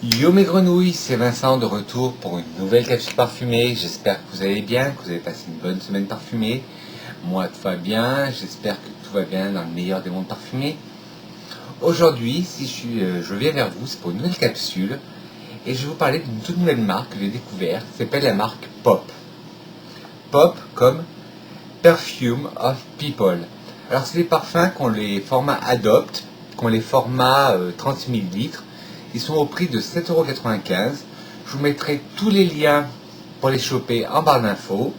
Yo mes grenouilles, c'est Vincent de retour pour une nouvelle capsule parfumée. J'espère que vous allez bien, que vous avez passé une bonne semaine parfumée. Moi tout va bien, j'espère que tout va bien dans le meilleur des mondes parfumés. Aujourd'hui, je viens vers vous, c'est pour une nouvelle capsule et je vais vous parler d'une toute nouvelle marque que j'ai découverte, qui s'appelle la marque Pop. Pop comme Perfume of People. Alors c'est des parfums qui ont les formats Adopt, qui ont les formats 30 ml. Ils sont au prix de 7,95 €. Je vous mettrai tous les liens pour les choper en barre d'infos.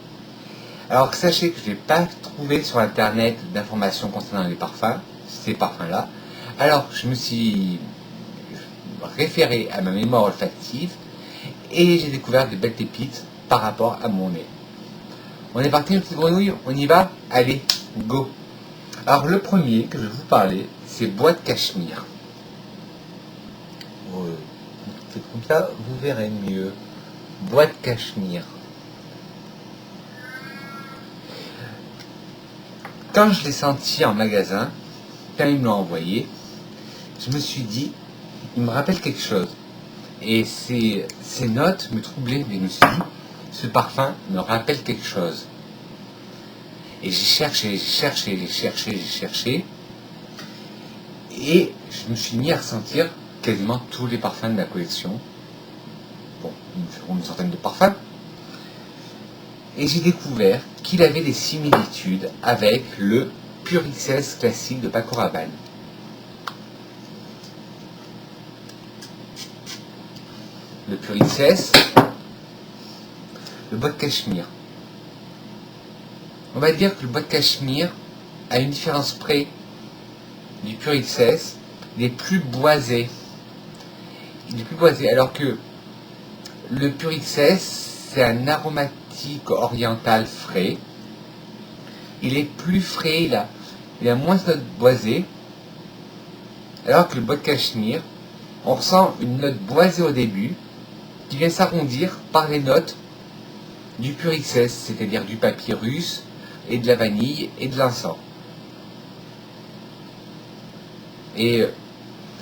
Alors sachez que je n'ai pas trouvé sur internet d'informations concernant les parfums, ces parfums-là. Alors je me suis référé à ma mémoire olfactive et j'ai découvert des belles pépites par rapport à mon nez. On est parti, une petite grenouille, on y va? Allez, go! Alors le premier que je vais vous parler, c'est Bois de Cachemire. C'est comme ça, vous verrez mieux. Bois de Cachemire. Quand je l'ai senti en magasin, quand ils me l'ont envoyé, je me suis dit, il me rappelle quelque chose. Et ces notes me troublaient, mais je me suis dit, ce parfum me rappelle quelque chose. Et j'ai cherché, et je me suis mis à ressentir quasiment tous les parfums de la collection. Bon, une centaine de parfums. Et j'ai découvert qu'il avait des similitudes avec le Pure XS classique de Paco Rabanne. Le Pure XS, le Bois de Cachemire. On va dire que le Bois de Cachemire, à une différence près du Pure XS, il est plus boisé. Il est plus boisé, alors que le Pure XS, c'est un aromatique oriental frais. Il est plus frais, il a moins de notes boisées. Alors que le Bois de Cachemire, on ressent une note boisée au début, qui vient s'arrondir par les notes du Pure XS, c'est-à-dire du papyrus, et de la vanille, et de l'encens. Et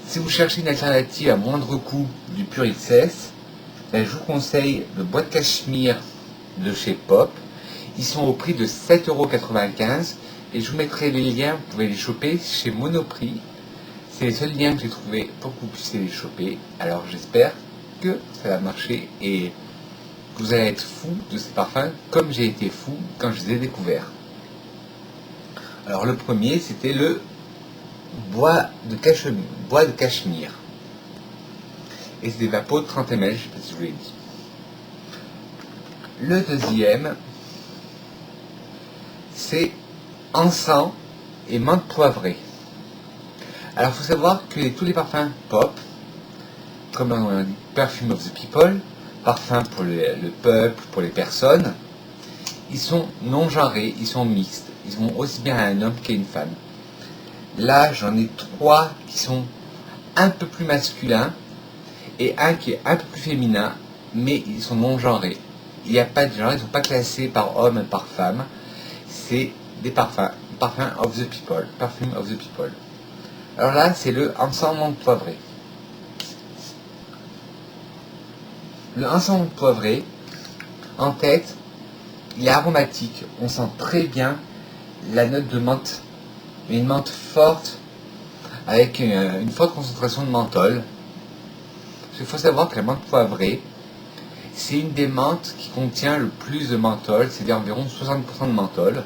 si vous cherchez une alternative à moindre coût du Pure XS, ben, je vous conseille le Bois de Cachemire de chez Pop. Ils sont au prix de 7,95 € et je vous mettrai les liens, vous pouvez les choper chez Monoprix. C'est les seuls liens que j'ai trouvés pour que vous puissiez les choper. Alors j'espère que ça va marcher et que vous allez être fou de ces parfums comme j'ai été fou quand je les ai découverts. Alors le premier, c'était le Bois de Cachemire. Et c'est des vapeaux de 30 ml, je ne sais pas si je vous l'ai dit. Le deuxième, c'est encens et menthe poivrée. Alors il faut savoir que tous les parfums Pop, comme on dit Perfume of the People, parfum pour le peuple, pour les personnes, ils sont non genrés, ils sont mixtes. Ils vont aussi bien à un homme qu'à une femme. Là, j'en ai 3 qui sont un peu plus masculins et un qui est un peu plus féminin, mais ils sont non genrés. Il n'y a pas de genre, ils ne sont pas classés par homme et par femme. C'est des parfums of the people, perfume of the people. Alors là, c'est le encens menthe poivré. Le encens menthe poivré, en tête, il est aromatique. On sent très bien la note de menthe, une menthe forte avec une forte concentration de menthol. Il faut savoir que la menthe poivrée, c'est une des menthes qui contient le plus de menthol, c'est-à-dire environ 60% de menthol.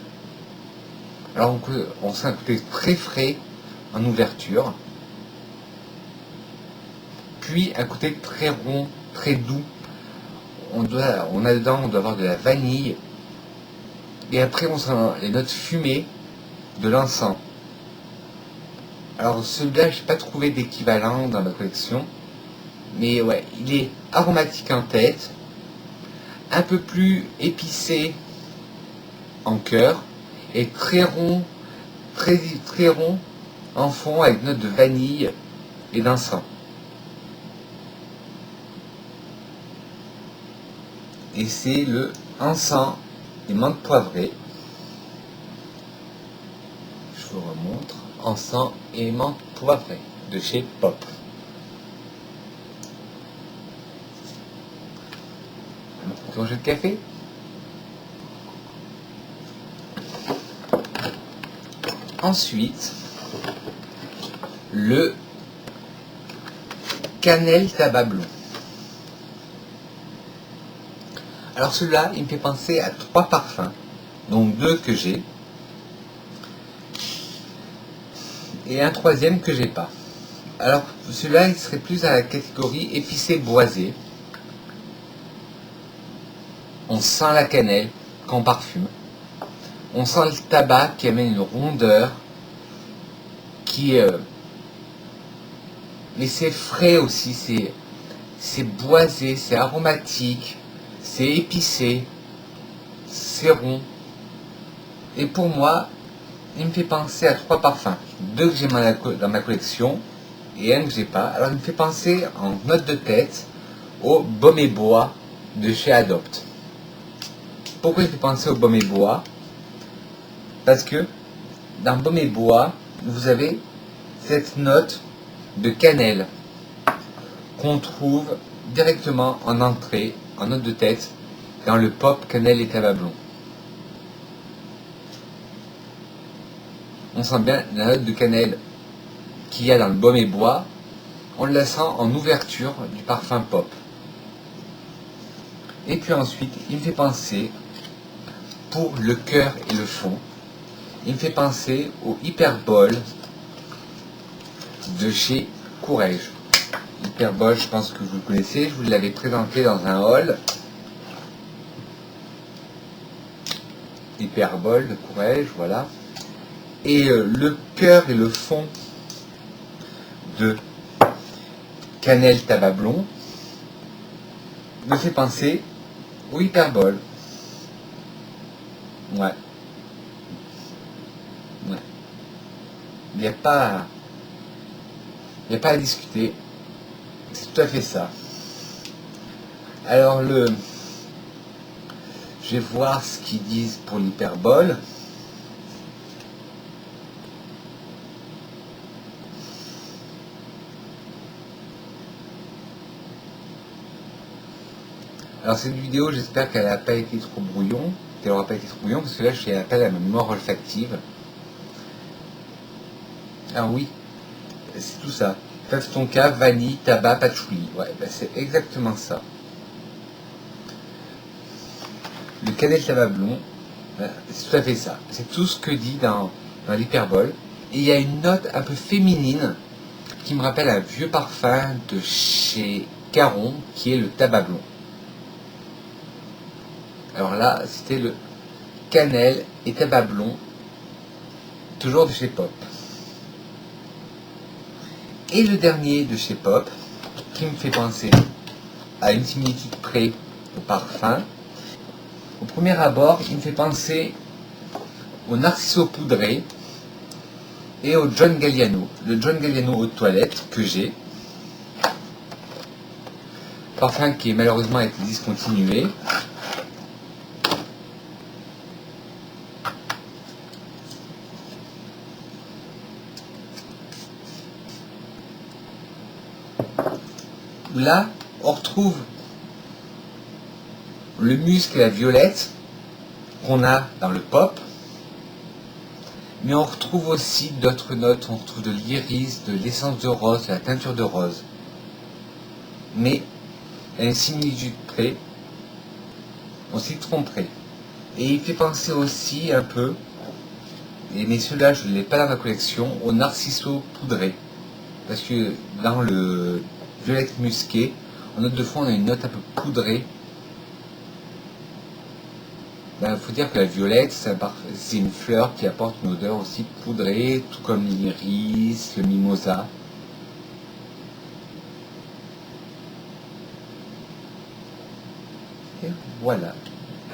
Alors on sent un côté très frais en ouverture, puis un côté très rond, très doux. On a dedans, on doit avoir de la vanille, et après on sent les notes fumées de l'encens. Alors celui-là, je n'ai pas trouvé d'équivalent dans ma collection, mais ouais, il est aromatique en tête, un peu plus épicé en cœur, et très rond, très rond en fond avec notes de vanille et d'encens. Et c'est le encens et menthe poivrée. Je vous remontre. Encens et menthe poivrée de chez Pop. ton jus de café. Ensuite, le cannelle tabac blond. Alors celui-là, il me fait penser à 3 parfums, donc 2 que j'ai, et un 3e que j'ai pas. Alors celui-là, il serait plus à la catégorie épicé boisé. On sent la cannelle quand on parfume. On sent le tabac qui amène une rondeur, mais c'est frais aussi, c'est boisé, c'est aromatique, c'est épicé, c'est rond. Et pour moi, il me fait penser à 3 parfums. 2 que j'ai dans ma collection et un que j'ai pas. Alors il me fait penser en note de tête au Baume et Bois de chez Adopt. Pourquoi il me fait penser au Baume et Bois? Parce que dans Baume et Bois, vous avez cette note de cannelle qu'on trouve directement en entrée, en note de tête, dans le pop cannelle et tabac blond. On sent bien la note de cannelle qu'il y a dans le Baume et Bois, on la sent en ouverture du parfum pop. Et puis ensuite, il me fait penser, pour le cœur et le fond, il me fait penser au Hyperbol de chez Courrèges. Hyperbol, je pense que vous le connaissez, je vous l'avais présenté dans un haul. Hyperbol de Courrèges, voilà. Et le cœur et le fond de cannelle tabac blond me fait penser au Hyperbol. Ouais. Il n'y a pas à discuter. C'est tout à fait ça. Alors je vais voir ce qu'ils disent pour l'hyperbole. Alors cette vidéo, j'espère qu'elle n'a pas été trop brouillon, parce que là je fais appel à ma mémoire olfactive. Ah oui, c'est tout ça. Fève tonka, vanille, tabac, patchouli. Ouais, ben c'est exactement ça. Le cannelle tabac blond, c'est tout à fait ça. C'est tout ce que dit dans l'hyperbole. Et il y a une note un peu féminine qui me rappelle un vieux parfum de chez Caron, qui est le tabac blond. Alors là, c'était le cannelle et tabac blond, toujours de chez Pop. Et le dernier de chez Pop, qui me fait penser à une similitude près au parfum. Au premier abord, il me fait penser au Narciso poudré et au John Galliano. Le John Galliano eau de toilette que j'ai. Parfum qui malheureusement a été discontinué. Là, on retrouve le musc et la violette qu'on a dans le pop, mais on retrouve aussi d'autres notes. On retrouve de l'iris, de l'essence de rose, de la teinture de rose. Mais à une similitude près, on s'y tromperait. Et il fait penser aussi un peu, mais ceux-là je ne l'ai pas dans ma collection, au Narciso poudré. Parce que dans le violette musqué, en note de fond, on a une note un peu poudrée. Il faut dire que la violette, c'est une fleur qui apporte une odeur aussi poudrée, tout comme l'iris, le mimosa. Et voilà.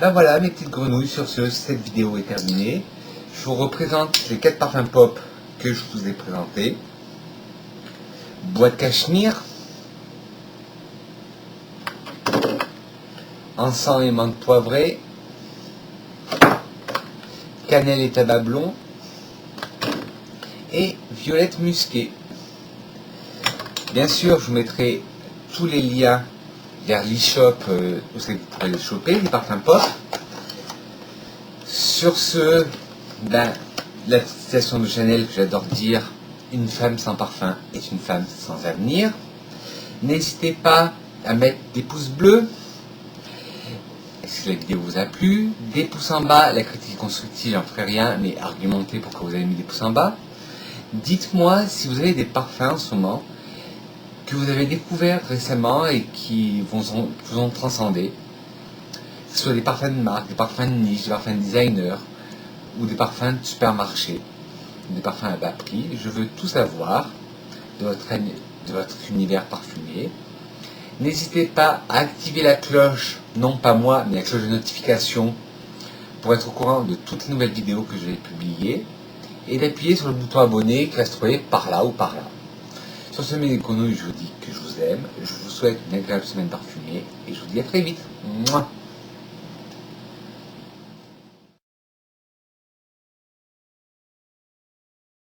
Ben voilà mes petites grenouilles, sur ce, cette vidéo est terminée. Je vous représente les 4 parfums pop que je vous ai présentés. Bois de cachemire, encens et menthe poivrée, cannelle et tabac blond et violette musquée. Bien sûr, je vous mettrai tous les liens vers l'e-shop où vous pourrez les choper, les parfums pop. Sur ce, la petite citation de Chanel que j'adore dire, une femme sans parfum est une femme sans avenir. N'hésitez pas à mettre des pouces bleus si la vidéo vous a plu, des pouces en bas, la critique constructive, j'en ferai rien, mais argumentez pourquoi vous avez mis des pouces en bas. Dites-moi si vous avez des parfums en ce moment que vous avez découvert récemment et qui vous ont transcendé. Que ce soit des parfums de marque, des parfums de niche, des parfums de designer ou des parfums de supermarché, des parfums à bas prix. Je veux tout savoir de votre univers parfumé. N'hésitez pas à activer la cloche, non pas moi, mais la cloche de notification pour être au courant de toutes les nouvelles vidéos que je vais publier et d'appuyer sur le bouton abonner qui va se trouver par là ou par là. Sur ce, mes éconos, je vous dis que je vous aime, je vous souhaite une agréable semaine parfumée et je vous dis à très vite. Mouah.